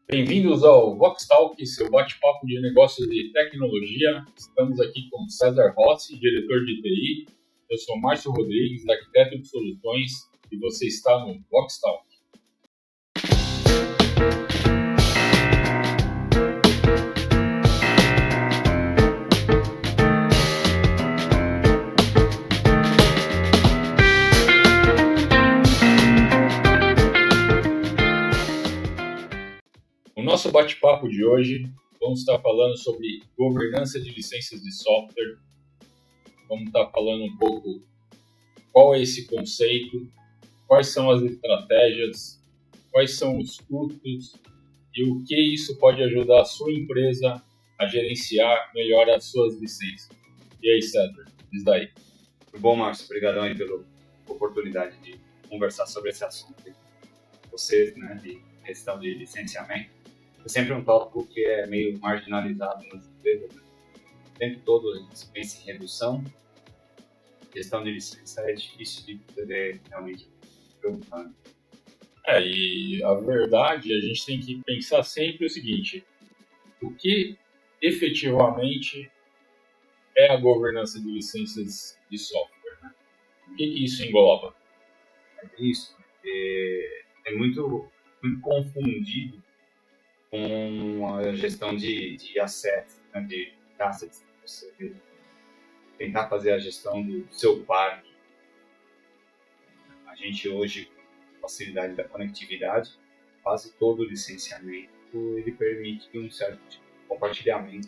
Bem-vindos ao Vox Talk, seu bate-papo de negócios e tecnologia. Estamos aqui com César Rossi, diretor de TI. Eu sou Márcio Rodrigues, arquiteto de soluções, e você está no Vox Talk. No nosso bate-papo de hoje, vamos estar falando sobre governança de licenças de software. Vamos estar falando um pouco qual é esse conceito, quais são as estratégias, quais são os custos e o que isso pode ajudar a sua empresa a gerenciar melhor as suas licenças. E aí, César, diz daí. Muito bom, Márcio. Obrigadão aí pela oportunidade de conversar sobre esse assunto. Vocês, de questão de licenciamento, é sempre um tópico que é meio marginalizado nas empresas. O tempo todo a gente pensa em redução. Questão de licença é difícil de poder realmente preocupar. E a verdade, a gente tem que pensar sempre o seguinte: o que efetivamente é a governança de licenças de software? Né? O que isso engloba? Isso é muito confundido com a gestão de assets, de assets. Você tentar fazer a gestão do seu parque. A gente hoje, com a facilidade da conectividade, quase todo o licenciamento ele permite um certo tipo de compartilhamento.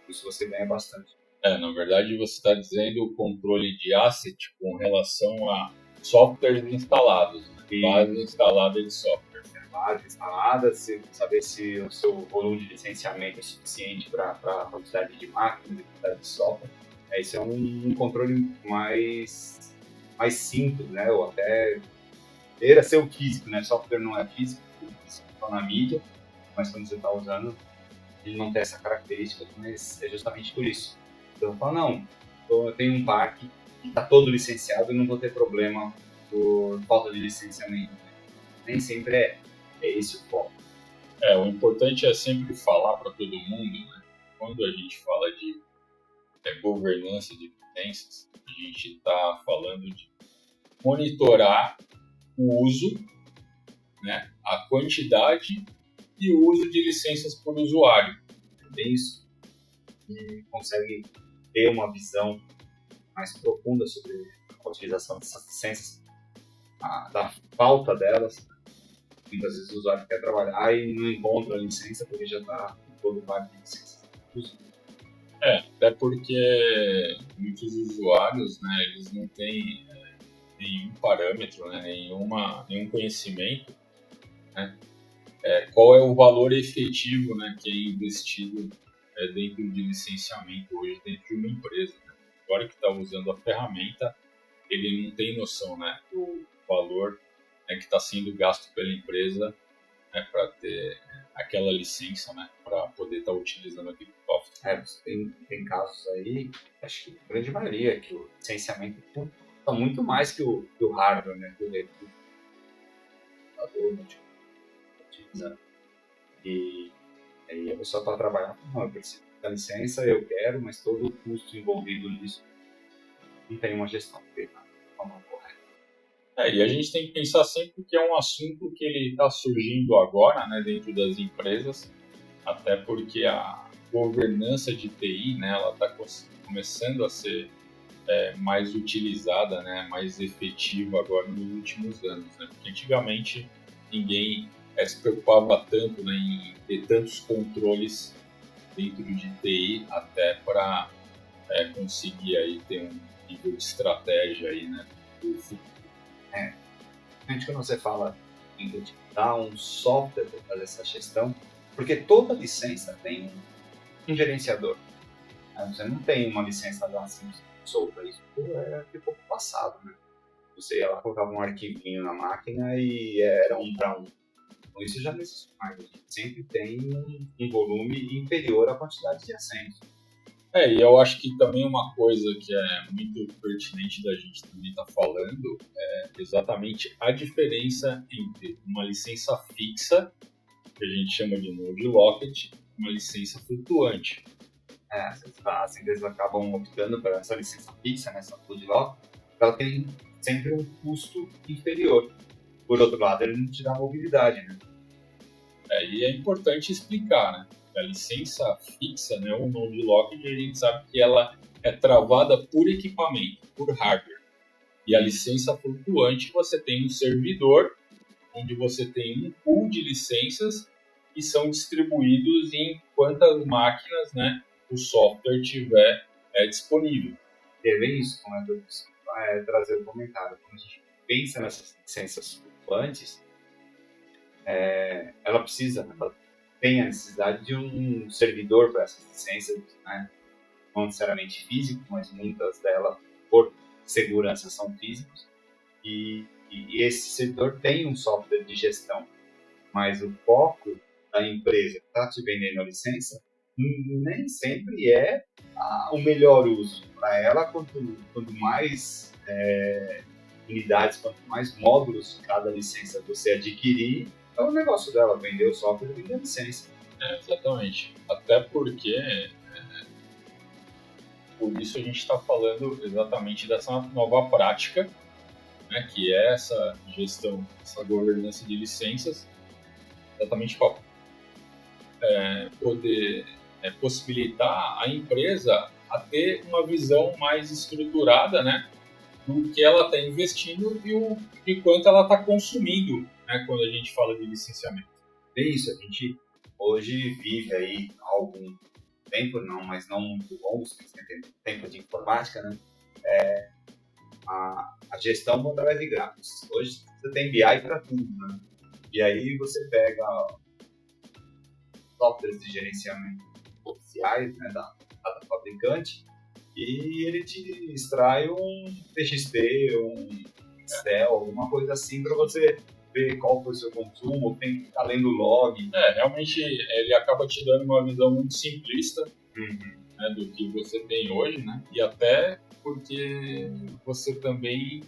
Isso você ganha bastante. Na verdade, você está dizendo o controle de asset com relação a softwares instalados, base instalada de software. Base instalada, saber se o seu volume de licenciamento é suficiente para a quantidade de máquinas e quantidade de software. Esse é um controle mais simples, né? Ou até era ser o físico, né? Software não é físico, só na mídia, mas quando você está usando, ele não tem essa característica, mas é justamente por isso. Então eu falo, não, eu tenho um parque que está todo licenciado e não vou ter problema por falta de licenciamento. Nem sempre é esse o foco. O importante é sempre falar para todo mundo, né? Quando a gente fala de governança de licenças, a gente está falando de monitorar o uso, né, a quantidade e o uso de licenças por usuário. É isso. E consegue ter uma visão mais profunda sobre a utilização dessas licenças, da falta delas. Muitas vezes o usuário quer trabalhar e não encontra a licença porque já está todo o parque de licenças. Até porque muitos usuários, né, eles não têm nenhum parâmetro, né, nenhum conhecimento, né, qual é o valor efetivo, né, que é investido dentro de licenciamento hoje dentro de uma empresa. Né? Agora que está usando a ferramenta, ele não tem noção, né, do valor que está sendo gasto pela empresa, né, para ter aquela licença, né, para poder estar utilizando aquele software. Tem casos aí, acho que a grande maioria, que o licenciamento custa muito mais que o hardware, né, que o computador utilizando. E aí a pessoa para trabalhar, não, eu preciso da licença, eu quero, mas todo o custo envolvido nisso não tem uma gestão feita de forma correta. E a gente tem que pensar sempre que é um assunto que ele está surgindo agora, né, dentro das empresas, até porque a governança de TI, né, ela está começando a ser mais utilizada, né, mais efetiva agora nos últimos anos, né, porque antigamente ninguém se preocupava tanto, né, em ter tantos controles dentro de TI até para conseguir aí ter um nível de estratégia aí, né, do futuro. Quando você fala em dar um software para fazer essa gestão, porque toda licença tem um gerenciador. Você não tem uma licença lá assim solta, isso ficou passado, né? Você ia lá, colocava um arquivinho na máquina e era um para um. Então isso já não existe mais. A gente sempre tem um volume inferior à quantidade de assentos. E eu acho que também uma coisa que é muito pertinente da gente também estar falando é exatamente a diferença entre uma licença fixa que a gente chama de Node Locked, uma licença flutuante. As empresas acabam optando por essa licença fixa, né, essa Node Lock, ela tem sempre um custo inferior. Por outro lado, ele não te dá mobilidade, né? E é importante explicar, né? A licença fixa, né, o Node Locked, a gente sabe que ela é travada por equipamento, por hardware. E a licença flutuante, você tem um servidor, onde você tem um pool de licenças que são distribuídos em quantas máquinas, né, o software tiver disponível. E é bem isso, como eu vai trazer o comentário. Quando a gente pensa nessas licenças flutuantes, ela tem a necessidade de um servidor para essas licenças, né? Não necessariamente físico, mas muitas delas, por segurança, são físicos. E esse servidor tem um software de gestão, mas o foco da empresa que está te vendendo a licença nem sempre é o melhor uso. Para ela, quanto mais unidades, quanto mais módulos de cada licença você adquirir, é o negócio dela, vender o software e vender a licença. Exatamente. Até porque, por isso a gente está falando exatamente dessa nova prática, né, que é essa gestão, essa governança de licenças, exatamente para poder possibilitar a empresa a ter uma visão mais estruturada, né, do que ela está investindo e quanto ela está consumindo, né, quando a gente fala de licenciamento. É isso, a gente hoje vive aí há algum tempo, mas não muito longo, tempo de informática, né? A gestão através de gráficos. Hoje você tem BI para tudo, né? E aí você pega softwares de gerenciamento oficiais, né, da fabricante, e ele te extrai um TXT, um Excel, alguma coisa assim para você ver qual foi o seu consumo, tem que ficar lendo log. Realmente ele acaba te dando uma visão muito simplista, né, do que você tem hoje, né? E até porque você também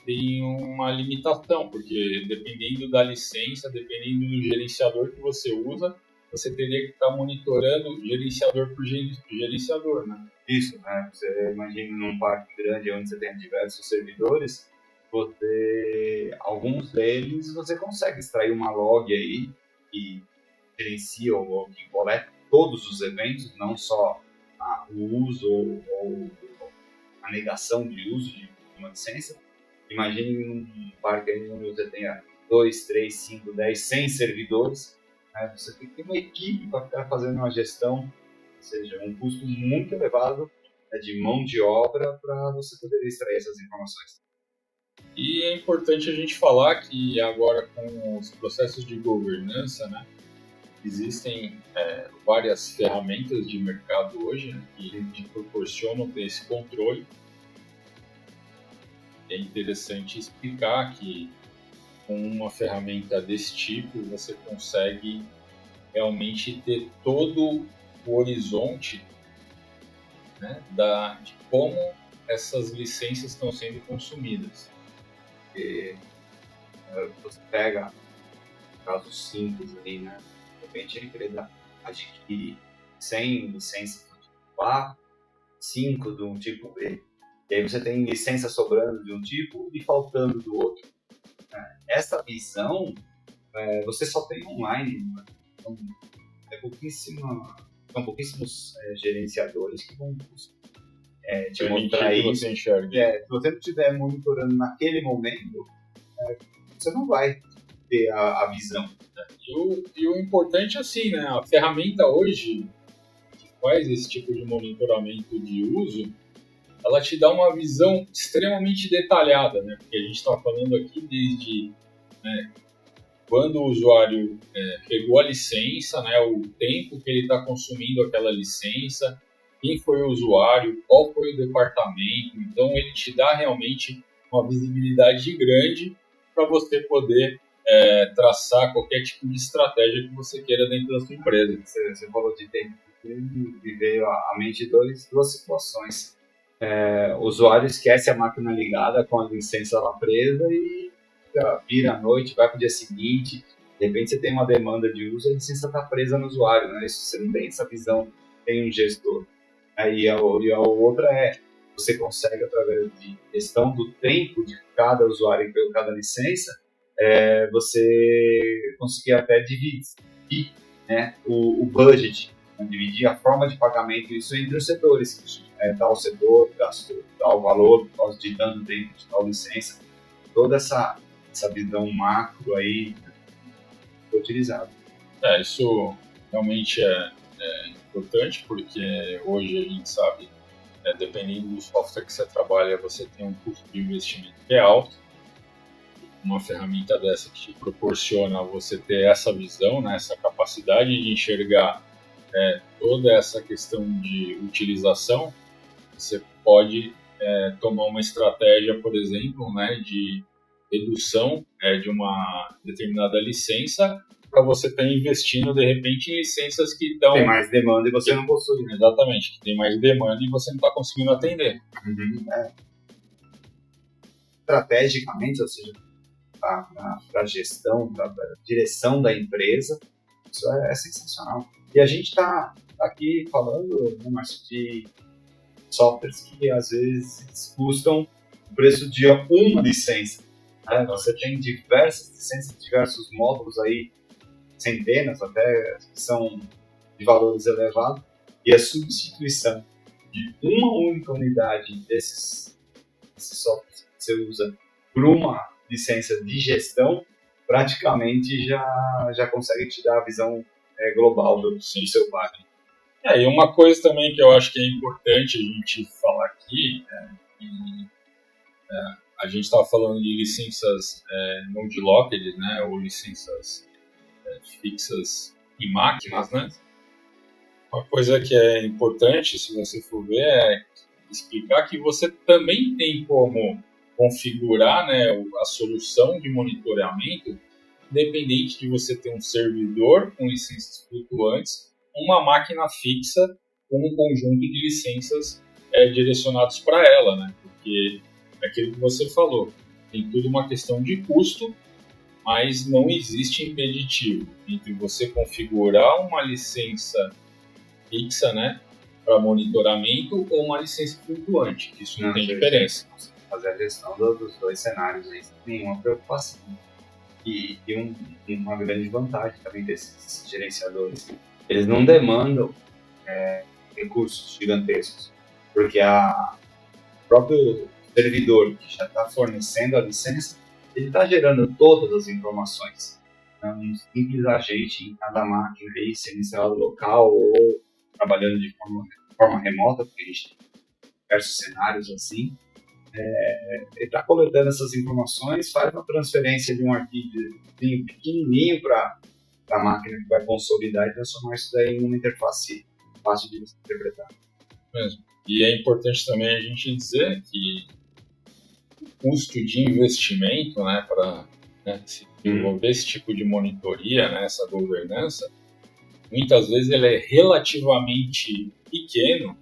tem uma limitação, porque dependendo da licença, dependendo do gerenciador que você usa, você teria que estar monitorando gerenciador por gerenciador, né? Isso, né? Você imagina num parque grande onde você tem diversos servidores, alguns deles você consegue extrair uma log aí que gerencia ou que coleta todos os eventos, não só o uso ou a negação de uso de uma licença. Imagine num parque aí onde você tenha 2, 3, 5, 10, 100 servidores, né? Você tem que ter uma equipe para ficar fazendo uma gestão, ou seja, um custo muito elevado, né, de mão de obra para você poder extrair essas informações. E é importante a gente falar que agora com os processos de governança, né, existem várias ferramentas de mercado hoje, né, que proporcionam ter esse controle. É interessante explicar que com uma ferramenta desse tipo você consegue realmente ter todo o horizonte, né, de como essas licenças estão sendo consumidas. Porque você pega casos simples ali, né? De repente a empresa adquire 100 licenças do tipo A, 5 do tipo B. E aí você tem licença sobrando de um tipo e faltando do outro. Essa visão você só tem online. Né? Então, são pouquíssimos gerenciadores que vão te mostrar isso. Você enxerga. Se você não estiver monitorando naquele momento, você não vai ter a visão. E o importante é assim, né? A ferramenta hoje que faz esse tipo de monitoramento de uso, ela te dá uma visão extremamente detalhada, né? Porque a gente está falando aqui desde quando o usuário pegou a licença, né? O tempo que ele está consumindo aquela licença, quem foi o usuário, qual foi o departamento. Então, ele te dá realmente uma visibilidade grande para você poder traçar qualquer tipo de estratégia que você queira dentro da sua empresa. Você falou de tempo, me veio à mente duas situações. O usuário esquece a máquina ligada com a licença lá presa e vira à noite, vai para o dia seguinte, De repente você tem uma demanda de uso, a licença está presa no usuário, né? Isso você não tem essa visão, tem um gestor. Aí a outra você consegue, através de gestão do tempo de cada usuário e cada licença, você conseguir até dividir, né, o budget, né, dividir a forma de pagamento, isso entre os setores. Tal setor gastou tal valor por causa de tanto tempo de tal licença. Toda essa visão macro aí foi utilizada. Isso realmente é importante, porque hoje a gente sabe, dependendo do software que você trabalha, você tem um custo de investimento que é alto. Uma ferramenta dessa que te proporciona você ter essa visão, né, essa capacidade de enxergar toda essa questão de utilização, você pode tomar uma estratégia, por exemplo, né, de redução de uma determinada licença para você estar investindo, de repente, em licenças que dão... Tem mais demanda e você não possui. Exatamente, que tem mais demanda e você não está conseguindo atender. Estrategicamente, ou seja, para a gestão, para a direção da empresa, isso é sensacional. E a gente está aqui falando, né, Márcio, de softwares que às vezes custam o preço de uma licença. Né? Você tem diversas licenças, diversos módulos aí, centenas até, que são de valores elevados, e a substituição de uma única unidade desses softwares que você usa por uma licença de gestão, praticamente já consegue te dar a visão global do seu parque. E uma coisa também que eu acho que é importante a gente falar aqui, a gente estava falando de licenças node-locked, né, ou licenças fixas em máquinas, né? Uma coisa que é importante, se você for ver, é explicar que você também tem como configurar, né, a solução de monitoramento, independente de você ter um servidor com licenças flutuantes, uma máquina fixa com um conjunto de licenças direcionados para ela, né? Porque é aquilo que você falou, tem tudo uma questão de custo, mas não existe impeditivo entre você configurar uma licença fixa, né, para monitoramento ou uma licença flutuante, que isso não tem diferença. Fazer a gestão dos dois cenários aí sem nenhuma preocupação. E uma grande vantagem também desses gerenciadores, eles não demandam recursos gigantescos, porque o próprio servidor que já está fornecendo a licença, ele está gerando todas as informações. Um simples agente em cada máquina, aí, sendo instalado local ou trabalhando de forma remota, porque a gente tem diversos cenários assim. Ele está coletando essas informações, faz uma transferência de um arquivo pequenininho para a máquina que vai consolidar e transformar isso daí em uma interface fácil de interpretar. Mesmo. E é importante também a gente dizer que o custo de investimento, né, para se desenvolver esse tipo de monitoria, né, essa governança, muitas vezes ele é relativamente pequeno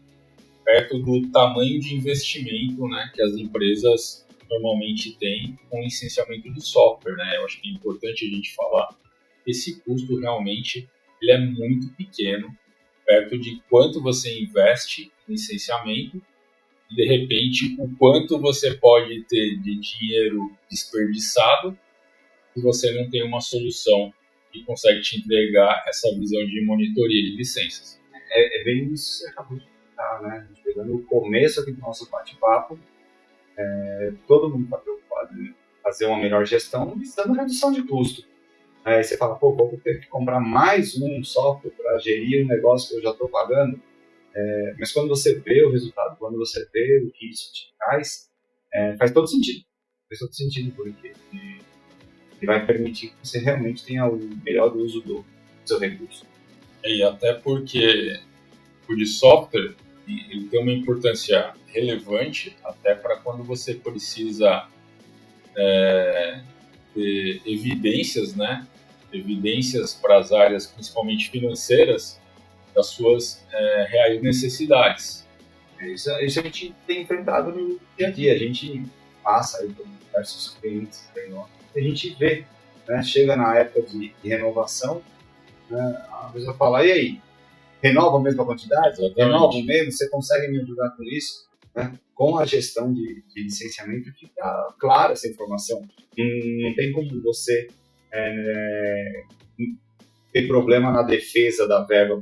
perto do tamanho de investimento, né, que as empresas normalmente têm com licenciamento de software, né? Eu acho que é importante a gente falar que esse custo realmente ele é muito pequeno perto de quanto você investe em licenciamento e, de repente, o quanto você pode ter de dinheiro desperdiçado se você não tem uma solução que consegue te entregar essa visão de monitoria de licenças. É bem isso que você acabou de falar, né? Pegando o começo aqui do nosso bate-papo, todo mundo está preocupado em fazer uma melhor gestão visando redução de custo. Aí você fala, vou ter que comprar mais um software para gerir um negócio que eu já estou pagando. Mas quando você vê o resultado, quando você vê o que isso te traz, faz todo sentido. Faz todo sentido, porque ele vai permitir que você realmente tenha o melhor uso do seu recurso. E até porque o de software ele tem uma importância relevante até para quando você precisa ter evidências, né? Evidências para as áreas, principalmente financeiras, das suas reais necessidades. Isso a gente tem enfrentado no dia a dia. A gente passa aí por diversos clientes, a gente vê né, chega na época de renovação, né, a pessoa fala, e aí, renova a mesma quantidade? Exatamente. Renova o mesmo? Você consegue me ajudar com isso? Né? Com a gestão de licenciamento fica clara essa informação. Não tem como você ter problema na defesa da verba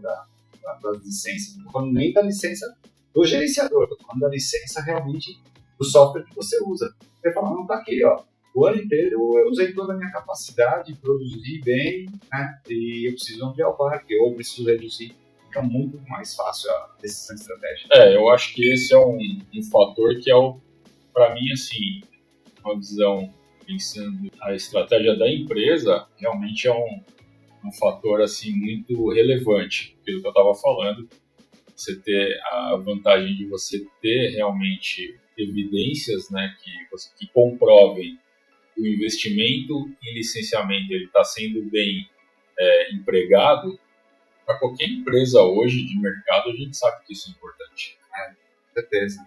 das licenças. Não estou falando nem da licença do gerenciador, estou falando da licença realmente do software que você usa. Você fala, não, tá aqui, ó. O ano inteiro eu usei toda a minha capacidade, produzi bem, né? E eu preciso ampliar o parque, ou preciso reduzir. Fica muito mais fácil a decisão estratégica. Eu acho que esse é um fator que é, para mim, assim, uma visão pensando a estratégia da empresa, realmente é um fator assim muito relevante, pelo que eu estava falando. Você ter a vantagem de você ter realmente evidências, né, que comprovem o investimento em licenciamento ele está sendo bem empregado. Para qualquer empresa hoje de mercado, a gente sabe que isso é importante. Com certeza.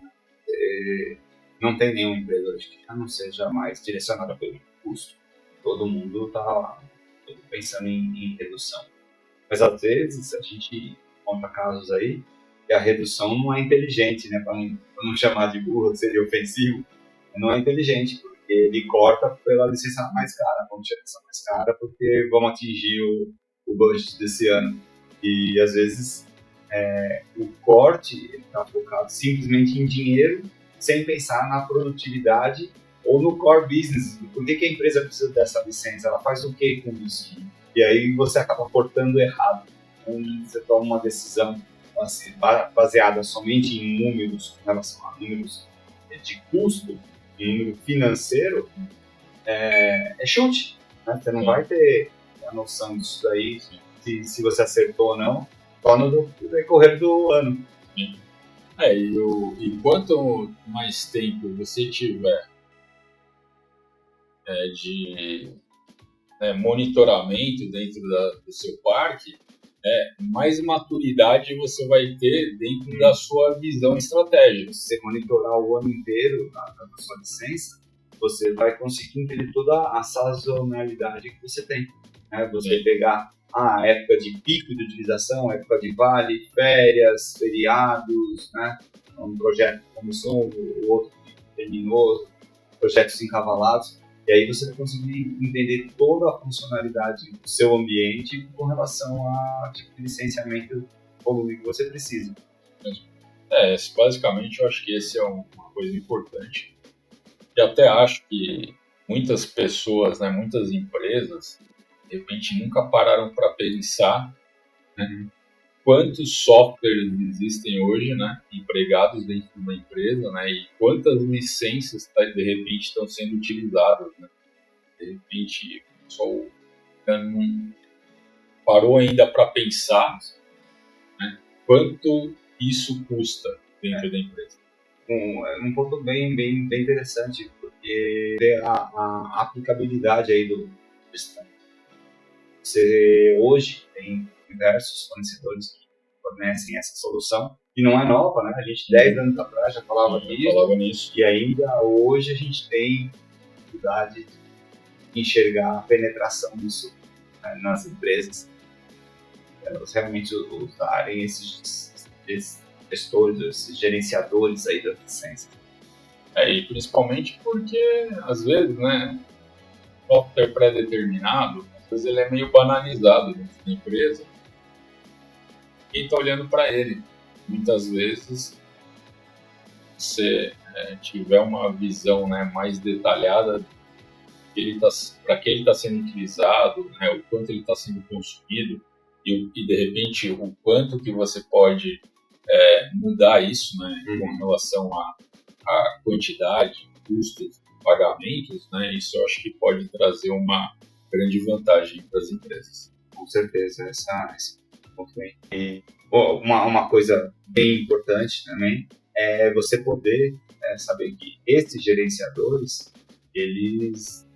Não tem nenhuma empresa hoje que já não seja mais direcionada pelo custo. Todo mundo está pensando em redução. Mas às vezes a gente conta casos aí que a redução não é inteligente, né? Para não chamar de burro, seria ofensivo. Não é inteligente, porque ele corta pela licença mais cara. Vamos tirar essa mais cara porque vamos atingir o budget desse ano. E às vezes o corte está focado simplesmente em dinheiro, sem pensar na produtividade ou no core business. Por que a empresa precisa dessa licença? Ela faz o que com isso? E aí você acaba cortando errado. Então, você toma uma decisão assim, baseada somente em números, em relação a números de custo, em número financeiro, é chute. Né? Você não vai ter a noção disso daí, se você acertou ou não, só no decorrer do ano. Sim. E quanto mais tempo você tiver de monitoramento dentro do seu parque, mais maturidade você vai ter dentro da sua visão estratégica. Se você monitorar o ano inteiro da sua licença, você vai conseguir entender toda a sazonalidade que você tem. Né? Você pegar a época de pico de utilização, época de vale, férias, feriados, né? Um projeto que começou, o outro que terminou, projetos encavalados. E aí você vai conseguir entender toda a funcionalidade do seu ambiente com relação a tipo de licenciamento volume que você precisa. Basicamente eu acho que esse é uma coisa importante. E até acho que muitas pessoas, né, muitas empresas, de repente nunca pararam para pensar, né, quantos softwares existem hoje, né, empregados dentro de uma empresa, né, e quantas licenças de repente estão sendo utilizadas. Né? De repente o pessoal não parou ainda para pensar, né, quanto isso custa dentro da empresa. Um ponto bem interessante, porque a aplicabilidade aí do sistema. Você hoje tem diversos fornecedores que fornecem essa solução, e não é nova, né? A gente 10 anos atrás já falava nisso, e ainda hoje a gente tem dificuldade de enxergar a penetração disso, né, nas empresas. Elas realmente usarem esses gestores, esses gerenciadores aí das licenças. E principalmente porque, às vezes, né, software pré-determinado, às vezes ele é meio banalizado dentro da empresa. Quem está olhando para ele? Muitas vezes, se tiver uma visão, né, mais detalhada para que ele está sendo utilizado, né, o quanto ele está sendo consumido e de repente o quanto que você pode mudar isso, né, com relação à quantidade, custos, pagamentos, né, isso eu acho que pode trazer uma grande vantagem para as empresas. Com certeza, esse ponto bem. E uma coisa bem importante também é você poder saber que esses gerenciadores, eles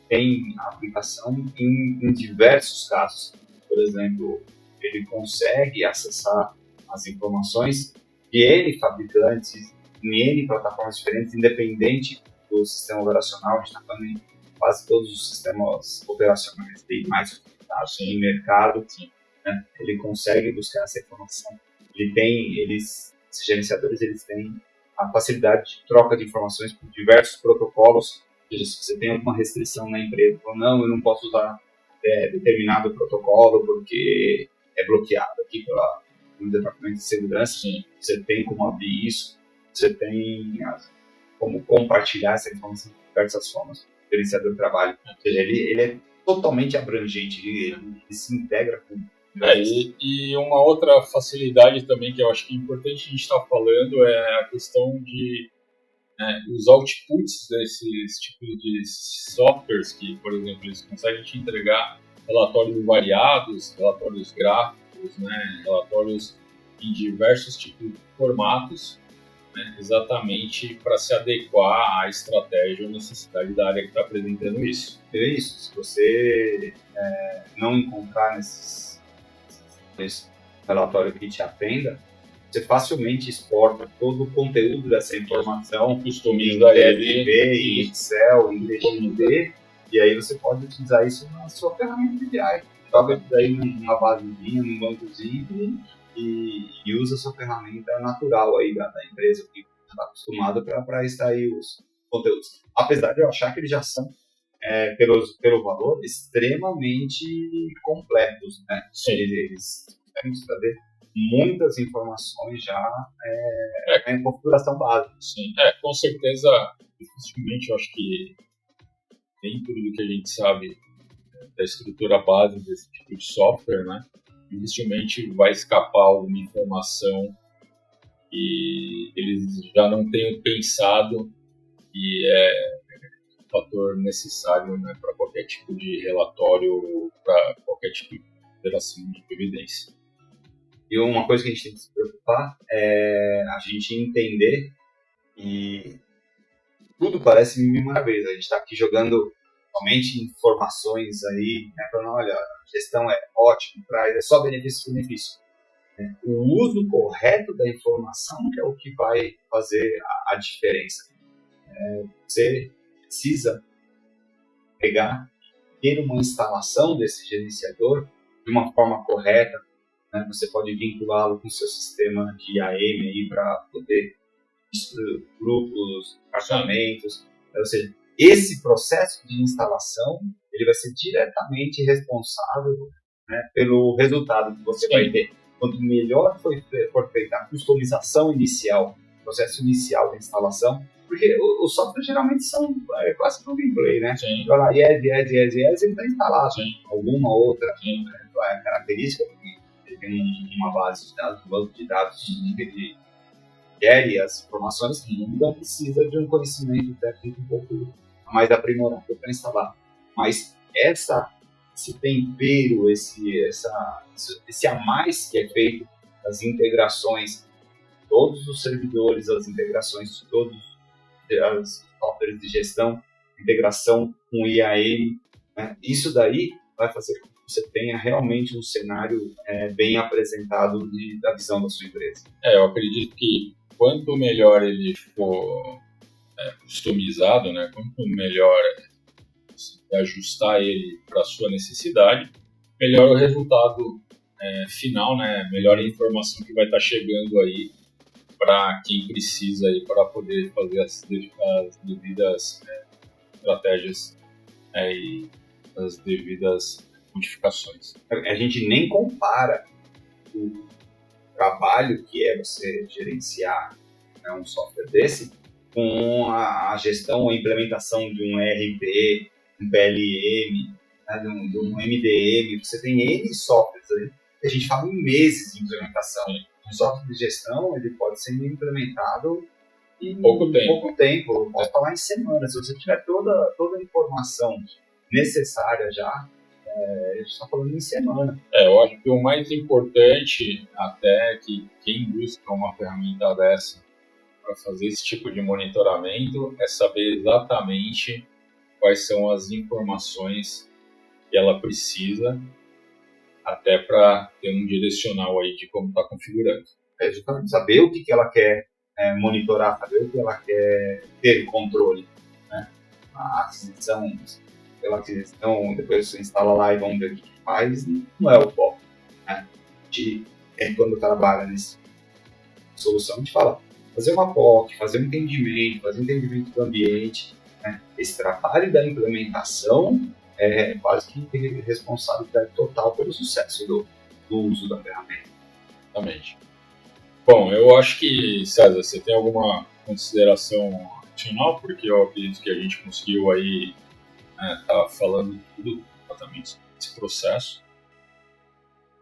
têm aplicação em diversos casos. Por exemplo, ele consegue acessar as informações de N fabricantes, em N plataformas diferentes, independente do sistema operacional. A gente está falando quase todos os sistemas operacionais bem mais utilizados em mercado, né? Ele consegue buscar essa informação. Esses gerenciadores, eles têm a facilidade de troca de informações por diversos protocolos. Ou seja, se você tem alguma restrição na empresa, ou não, eu não posso usar determinado protocolo porque é bloqueado aqui pelo Departamento de Segurança, você tem como abrir isso, você tem como compartilhar essa informação de diversas formas. O gerenciador de trabalho, ou seja, ele é totalmente abrangente, ele se integra com... E uma outra facilidade também que eu acho que é importante a gente estar falando é a questão de os outputs desses tipos de softwares que, por exemplo, eles conseguem te entregar relatórios variados, relatórios gráficos, né, relatórios em diversos tipos de formatos, né, exatamente para se adequar à estratégia ou necessidade da área que está apresentando isso. É isso. Se você não encontrar nesse relatório que te atenda, você facilmente exporta todo o conteúdo dessa informação, customiza ele em Excel, em DXD, e aí você pode utilizar isso na sua ferramenta de BI. Joga isso daí numa basezinha, num bancozinho e usa a sua ferramenta natural aí da empresa que está acostumada para extrair os conteúdos. Apesar de eu achar que eles já são, pelo valor, extremamente completos, né? Eles conseguem trazer muitas informações já em configuração básica. Sim, com certeza, dificilmente eu acho que dentro do que a gente sabe da estrutura base desse tipo de software, né, dificilmente vai escapar alguma informação que eles já não tenham pensado e é um fator necessário, né, para qualquer tipo de relatório, para qualquer tipo de operação de evidência. E uma coisa que a gente tem que se preocupar é a gente entender que tudo parece mil maravilhas. A gente está aqui jogando somente informações aí, né, falando, olha, a gestão é ótima, é só benefício. O uso correto da informação que é o que vai fazer a diferença. Você precisa ter uma instalação desse gerenciador de uma forma correta, né? Você pode vinculá-lo com o seu sistema de IAM para poder grupos, departamentos, ou seja, esse processo de instalação ele vai ser diretamente responsável, né, pelo resultado que você vai ter. Quanto melhor for feita a customização inicial, o processo inicial da instalação, porque os softwares geralmente são quase plug and play, né? Vai lá, yes, ele está instalado. Alguma outra característica, porque ele tem uma base de dados, um banco de dados que quer as informações, então precisa de um conhecimento técnico um pouco mais aprimorado para instalar. Mas esse tempero, esse a mais que é feito, as integrações, todos os servidores, as integrações de todos os softwares de gestão, integração com o IAM, né? Isso daí vai fazer com que você tenha realmente um cenário bem apresentado da visão da sua empresa. Eu acredito que quanto melhor ele for customizado, né, quanto melhor ajustar ele para a sua necessidade, melhor o resultado final, né, melhor a informação que vai estar chegando aí para quem precisa aí para poder fazer as devidas estratégias e as devidas modificações. A gente nem compara o trabalho que é você gerenciar, né, um software desse com a gestão ou implementação de um ERP, um PLM, né, de um MDM. Você tem N softwares aí, a gente fala em meses de implementação. Um software de gestão ele pode ser implementado em pouco tempo. Eu posso falar em semanas. Se você tiver toda a informação necessária já, a gente está falando em semana. Eu acho que o mais importante, até que quem busca uma ferramenta dessa para fazer esse tipo de monitoramento, é saber exatamente quais são as informações que ela precisa, até para ter um direcional aí de como está configurando. Justamente saber o que ela quer monitorar, saber o que ela quer ter controle, né? A aquisição pela aquisição, depois você instala lá e vamos ver o que faz, não é o foco. Né? Quando trabalha nessa solução, a gente fala fazer uma POC, fazer um entendimento do ambiente, né? Esse trabalho da implementação é quase que tem responsabilidade total pelo sucesso do uso da ferramenta. Exatamente. Bom, eu acho que, César, você tem alguma consideração final, porque eu acredito que a gente conseguiu aí tá falando tudo exatamente desse processo.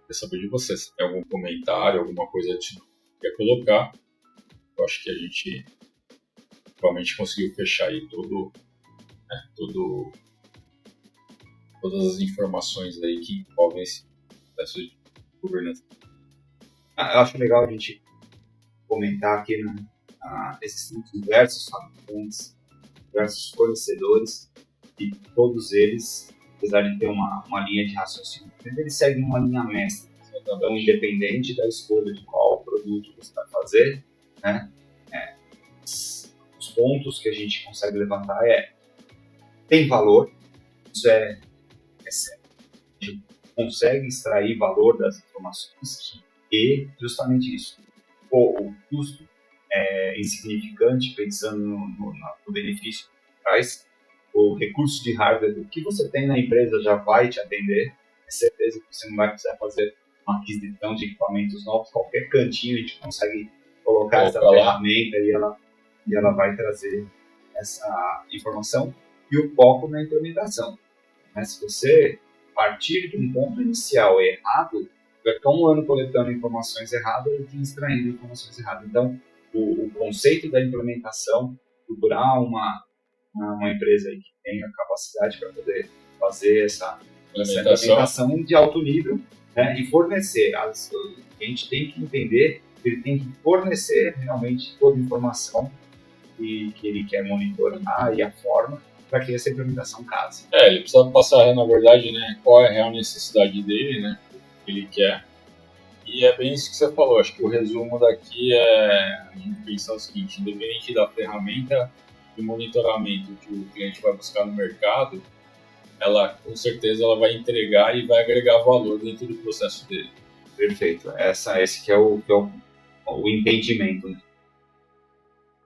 Queria saber de você, se tem algum comentário, alguma coisa que quer colocar. Eu acho que a gente realmente conseguiu fechar aí todas as informações aí que envolvem esse processo de governança. Eu acho legal a gente comentar aqui, né, esses diversos fabricantes, diversos fornecedores, e todos eles, apesar de ter uma linha de raciocínio, eles seguem uma linha mestra. Então, independente da escolha de qual produto você vai fazer, né, os pontos que a gente consegue levantar tem valor, isso é sério. A gente consegue extrair valor das informações e justamente isso. O custo é insignificante, pensando no benefício que traz. O recurso de hardware que você tem na empresa já vai te atender. É certeza que você não vai precisar fazer uma aquisição de equipamentos novos. Qualquer cantinho a gente consegue colocar essa ferramenta e ela vai trazer essa informação. E o foco na implementação. Mas se você partir de um ponto inicial errado, vai ficar um ano coletando informações erradas e extraindo informações erradas. Então, o conceito da implementação, procurar uma empresa aí que tenha capacidade para poder fazer essa implementação de alto nível, né, e fornecer. A gente tem que entender que ele tem que fornecer realmente toda a informação que ele quer monitorar e a forma para que essa implementação case. Ele precisa passar, na verdade, né, qual é a real necessidade dele, né, o que ele quer. E é bem isso que você falou. Acho que o resumo daqui é a gente pensar o seguinte: independente da ferramenta de monitoramento que o cliente vai buscar no mercado, ela com certeza ela vai entregar e vai agregar valor dentro do processo dele. Perfeito. Esse que é o entendimento. Né?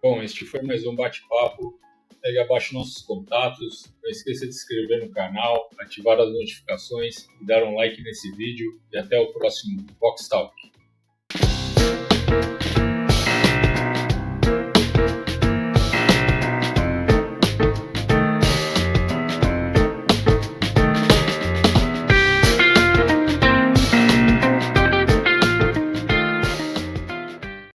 Bom, este foi mais um bate-papo. Pegue abaixo nossos contatos. Não esqueça de se inscrever no canal, ativar as notificações e dar um like nesse vídeo. E até o próximo Vox Talk.